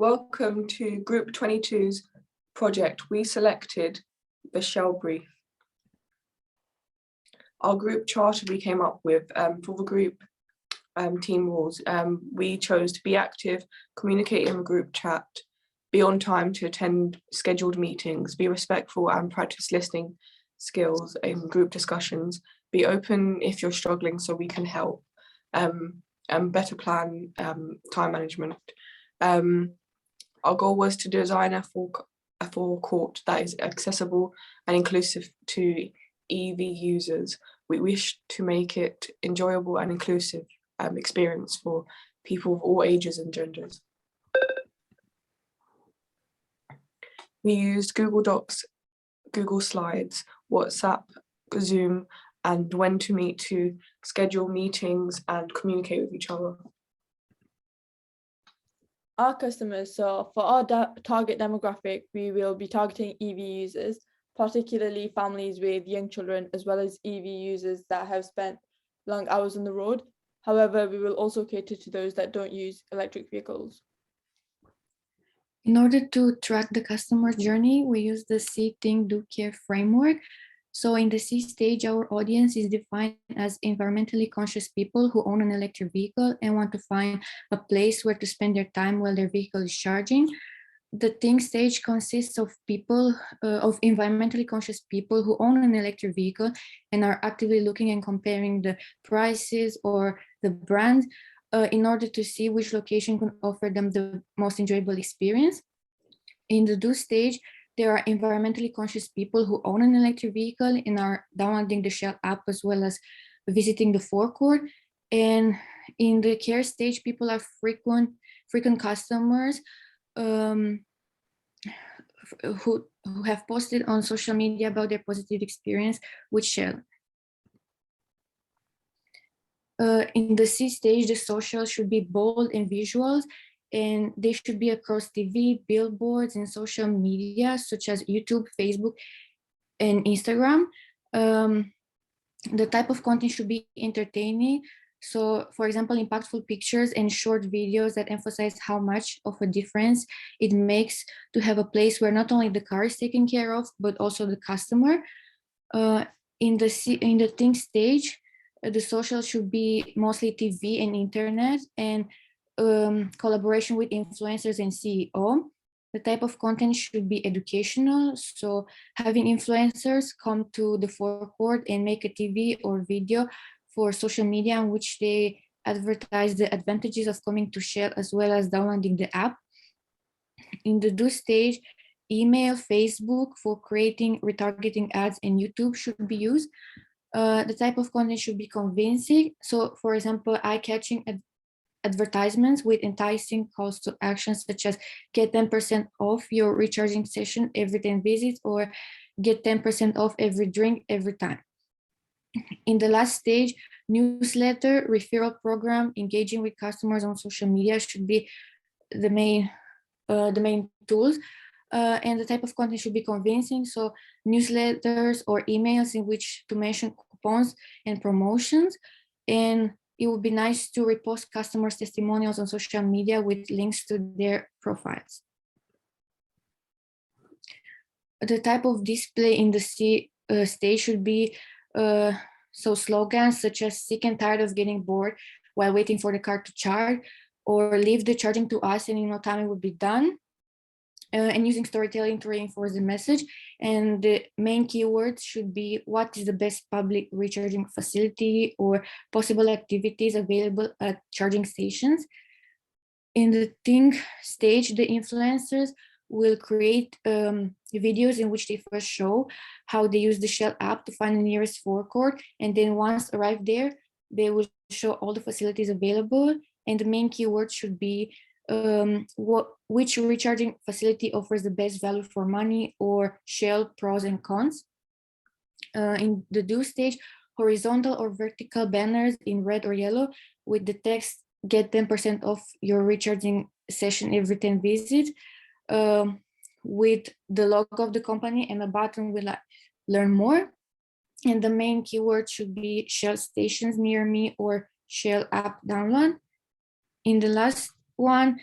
Welcome to Group 22's project. We selected the Shell brief. Our group charter we came up with for the group team rules. We chose to be active, communicate in the group chat, be on time to attend scheduled meetings, be respectful and practice listening skills in group discussions, be open if you're struggling so we can help, and better plan time management. Our goal was to design a forecourt that is accessible and inclusive to EV users. We wish to make it enjoyable and inclusive experience for people of all ages and genders. We used Google Docs, Google Slides, WhatsApp, Zoom, and When to Meet to schedule meetings and communicate with each other. Our customers, so for our target demographic, we will be targeting EV users, particularly families with young children, as well as EV users that have spent long hours on the road. However, we will also cater to those that don't use electric vehicles. In order to track the customer journey, we use the See, Think, Do, Care framework. So in the C stage, our audience is defined as environmentally conscious people who own an electric vehicle and want to find a place where to spend their time while their vehicle is charging. The Think stage consists of people, of environmentally conscious people who own an electric vehicle and are actively looking and comparing the prices or the brand in order to see which location can offer them the most enjoyable experience. In the Do stage, there are environmentally conscious people who own an electric vehicle and are downloading the Shell app as well as visiting the forecourt. And in the Care stage, people are frequent customers who have posted on social media about their positive experience with Shell. In the C stage, the social should be bold and visuals, and they should be across TV, billboards, and social media such as YouTube, Facebook, and Instagram. The type of content should be entertaining. So, for example, impactful pictures and short videos that emphasize how much of a difference it makes to have a place where not only the car is taken care of, but also the customer. In the Think stage, the social should be mostly TV and internet and collaboration with influencers and CEO. The type of content should be educational, so having influencers come to the forecourt and make a TV or video for social media in which they advertise the advantages of coming to Shell as well as downloading the app. In the Do stage, email, Facebook for creating retargeting ads, and YouTube should be used. The type of content should be convincing. So, for example, eye-catching advertisements with enticing calls to action, such as get 10% off your recharging session every 10 visits, or get 10% off every drink every time. In the last stage, newsletter, referral program, engaging with customers on social media should be the main tools. And the type of content should be convincing. So newsletters or emails in which to mention coupons and promotions. And it would be nice to repost customers' testimonials on social media with links to their profiles. The type of display in the C stage should be so slogans such as sick and tired of getting bored while waiting for the car to charge, or leave the charging to us and in no time it would be done. And using storytelling to reinforce the message. And the main keywords should be what is the best public recharging facility or possible activities available at charging stations. In the Think stage, the influencers will create videos in which they first show how they use the Shell app to find the nearest forecourt, and then once arrived there, they will show all the facilities available. And the main keyword should be which recharging facility offers the best value for money, or Shell pros and cons. In the Do stage, horizontal or vertical banners in red or yellow with the text get 10% off your recharging session every 10 visits, with the logo of the company and a button with learn more. And the main keyword should be Shell stations near me or Shell app download. In the last one,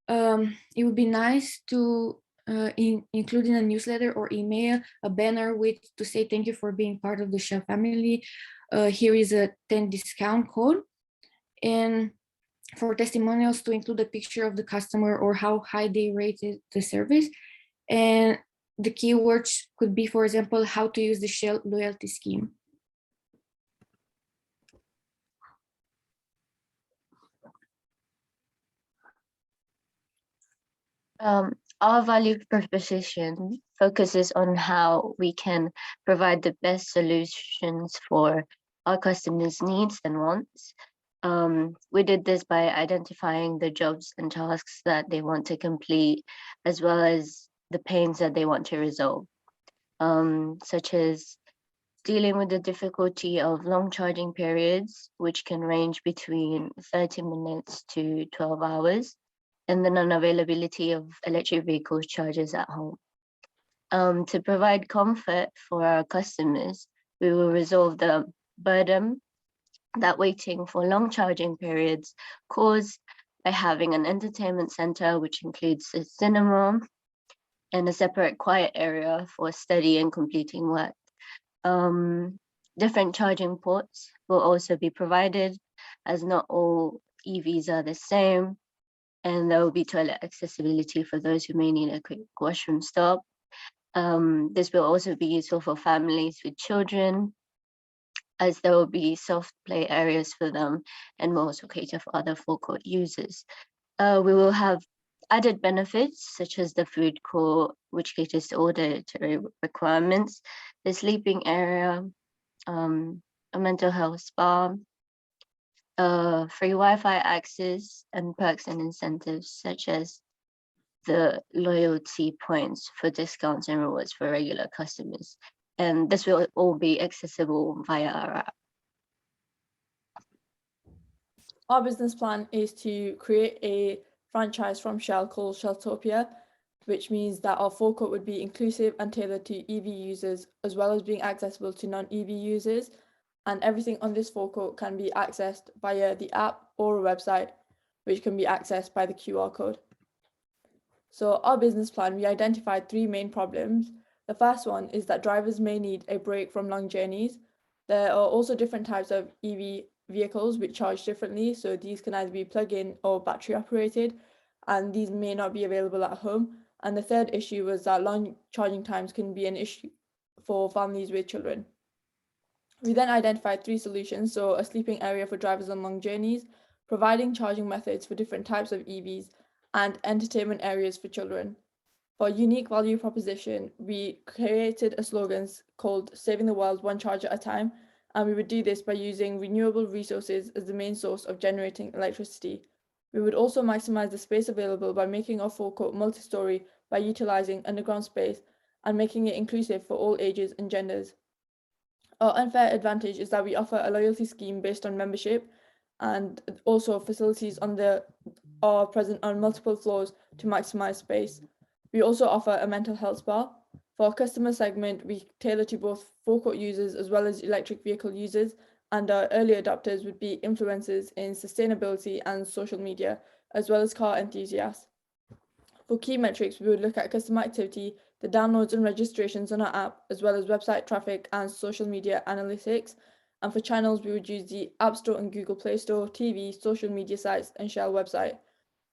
It would be nice to include in a newsletter or email a banner to say thank you for being part of the Shell family. Here is a 10 discount code. And for testimonials, to include a picture of the customer or how high they rated the service. And the keywords could be, for example, how to use the Shell loyalty scheme. Our value proposition focuses on how we can provide the best solutions for our customers' needs and wants. We did this by identifying the jobs and tasks that they want to complete, as well as the pains that they want to resolve, such as dealing with the difficulty of long charging periods, which can range between 30 minutes to 12 hours, and the non-availability of electric vehicle chargers at home. To provide comfort for our customers, we will resolve the burden that waiting for long charging periods caused by having an entertainment center, which includes a cinema and a separate quiet area for study and completing work. Different charging ports will also be provided, as not all EVs are the same, and there will be toilet accessibility for those who may need a quick washroom stop. This will also be useful for families with children, as there will be soft play areas for them, and will also cater for other forecourt users. We will have added benefits such as the food court, which caters to all dietary requirements, the sleeping area, a mental health spa, free Wi-Fi access, and perks and incentives such as the loyalty points for discounts and rewards for regular customers. And this will all be accessible via our app. Our business plan is to create a franchise from Shell called Shelltopia, which means that our forecourt would be inclusive and tailored to EV users, as well as being accessible to non-EV users. And everything on this forecourt can be accessed via the app or a website, which can be accessed by the QR code. So our business plan, we identified 3 main problems. The first one is that drivers may need a break from long journeys. There are also different types of EV vehicles which charge differently, so these can either be plug-in or battery operated, and these may not be available at home. And the third issue was that long charging times can be an issue for families with children. We then identified 3 solutions, so a sleeping area for drivers on long journeys, providing charging methods for different types of EVs, and entertainment areas for children. For unique value proposition, we created a slogan called Saving the World One Charge at a Time, and we would do this by using renewable resources as the main source of generating electricity. We would also maximize the space available by making our forecourt multi-story by utilizing underground space and making it inclusive for all ages and genders. Our unfair advantage is that we offer a loyalty scheme based on membership, and also facilities are present on multiple floors to maximize space. We also offer a mental health spa. For our customer segment, we tailor to both forecourt users as well as electric vehicle users, and our early adopters would be influencers in sustainability and social media, as well as car enthusiasts. For key metrics, we would look at customer activity, the downloads and registrations on our app, as well as website traffic and social media analytics. And for channels, we would use the App Store and Google Play Store, TV, social media sites, and Shell website.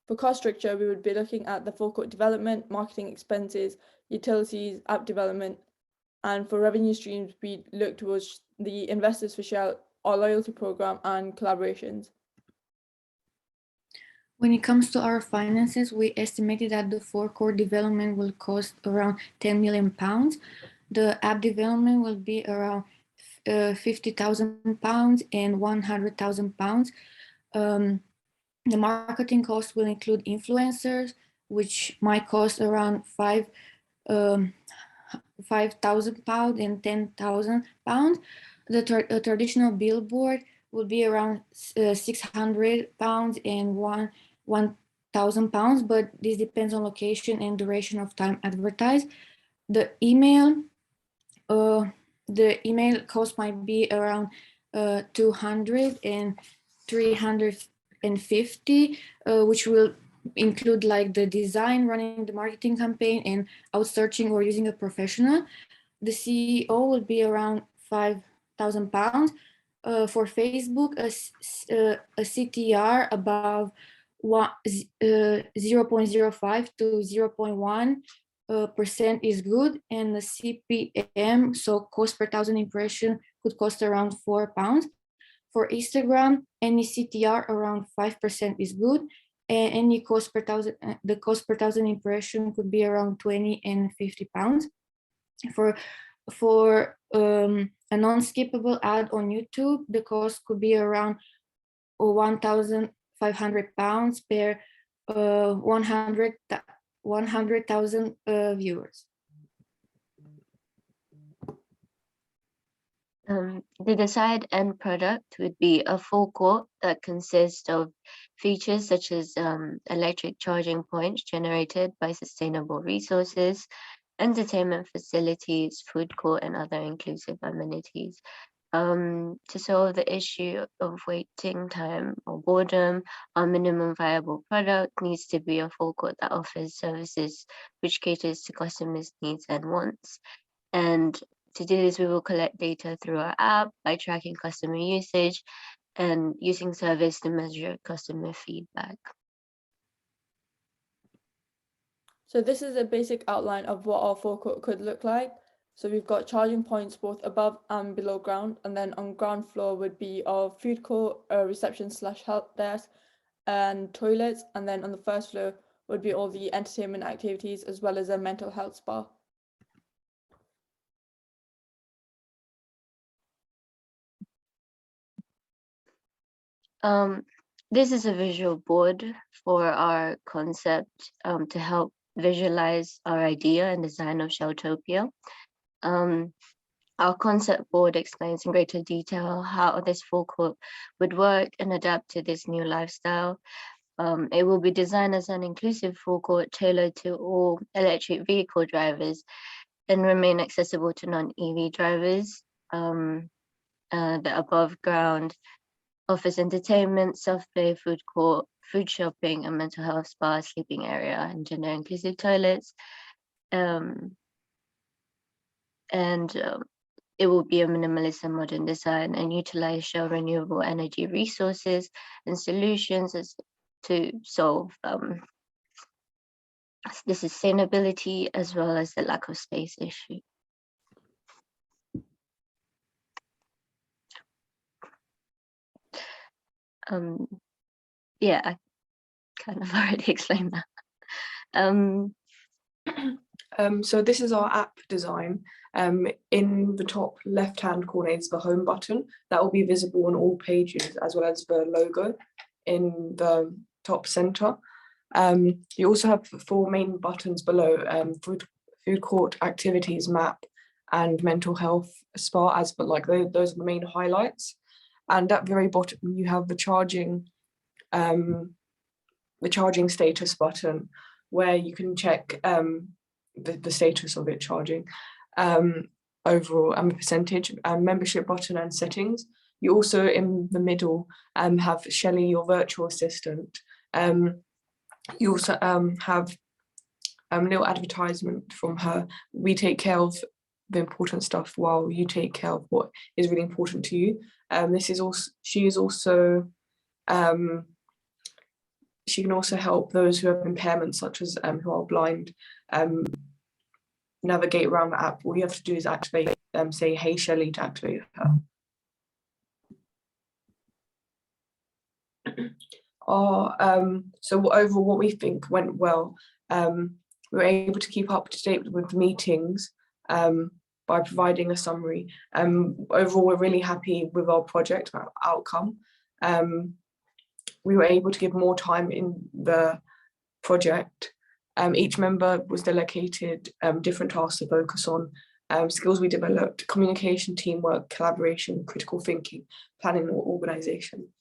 For cost structure, we would be looking at the forecourt development, marketing expenses, utilities, app development. And for revenue streams, we look towards the investors for Shell, our loyalty program, and collaborations. When it comes to our finances, we estimated that the forecourt development will cost around £10 million. The app development will be around £50,000 and £100,000. The marketing cost will include influencers, which might cost around £5,000 and £10,000. The traditional billboard will be around £600 and £1,000, but this depends on location and duration of time advertised. The email cost might be around 200 and 350, which will include like the design, running the marketing campaign, and outsourcing or using a professional. The CEO would be around £5,000. For Facebook, a CTR above 0.05 to 0.1% is good, and the CPM, so cost per thousand impression, could cost around £4. For Instagram, any CTR around 5% is good, and any cost per thousand, the cost per thousand impression could be around 20 and £50. For a non-skippable ad on YouTube, the cost could be around £1,500 per 100,000 viewers. The desired end product would be a forecourt that consists of features such as electric charging points generated by sustainable resources, entertainment facilities, food court, and other inclusive amenities. To solve the issue of waiting time or boredom, our minimum viable product needs to be a forecourt that offers services which caters to customers' needs and wants. And to do this, we will collect data through our app by tracking customer usage and using surveys to measure customer feedback. So this is a basic outline of what our forecourt could look like. So we've got charging points both above and below ground, and then on ground floor would be our food court, reception/help desk, and toilets, and then on the first floor would be all the entertainment activities as well as a mental health spa. This is a visual board for our concept to help visualize our idea and design of Sheltopia. Our concept board explains in greater detail how this forecourt would work and adapt to this new lifestyle. It will be designed as an inclusive forecourt tailored to all electric vehicle drivers and remain accessible to non-EV drivers. The above ground offers entertainment, self-play, food court, food shopping, and mental health spa, sleeping area, and gender inclusive toilets. It will be a minimalist and modern design and utilize Shell renewable energy resources and solutions to solve the sustainability as well as the lack of space issue. Yeah, I kind of already explained that. So this is our app design. In the top left-hand corner is the home button that will be visible on all pages, as well as the logo in the top center. You also have 4 main buttons below: food court, activities, map, and mental health spa. Those are the main highlights. And at the very bottom, you have the charging status button, where you can check the status of it charging overall, and the percentage, membership button, and settings. You also, in the middle, have Shelley, your virtual assistant. You also have a little advertisement from her. We take care of the important stuff while you take care of what is really important to you. She can also help those who have impairments, such as who are blind, navigate around the app. All you have to do is activate, say, "Hey Shelley," to activate her. So overall, what we think went well. We were able to keep up to date with the meetings by providing a summary. Overall, we're really happy with our project outcome. We were able to give more time in the project. Each member was delegated different tasks to focus on. Skills we developed: communication, teamwork, collaboration, critical thinking, planning, or organisation.